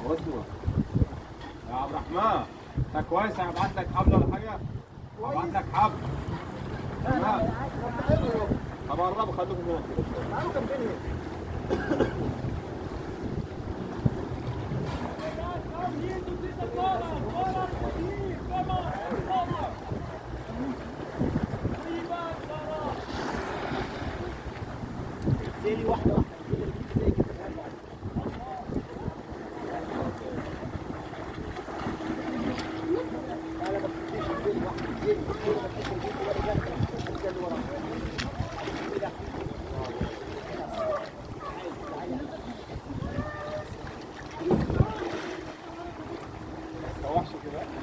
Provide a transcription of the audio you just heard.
واسمه يا عبد الرحمن، انت كويس؟ هبعت لك حبل ولا حاجه؟ هبعت لك حبل. تمام. طب قربوا خليكم هنا كده. زي واحده واحده زي كده. ما تروحش كده.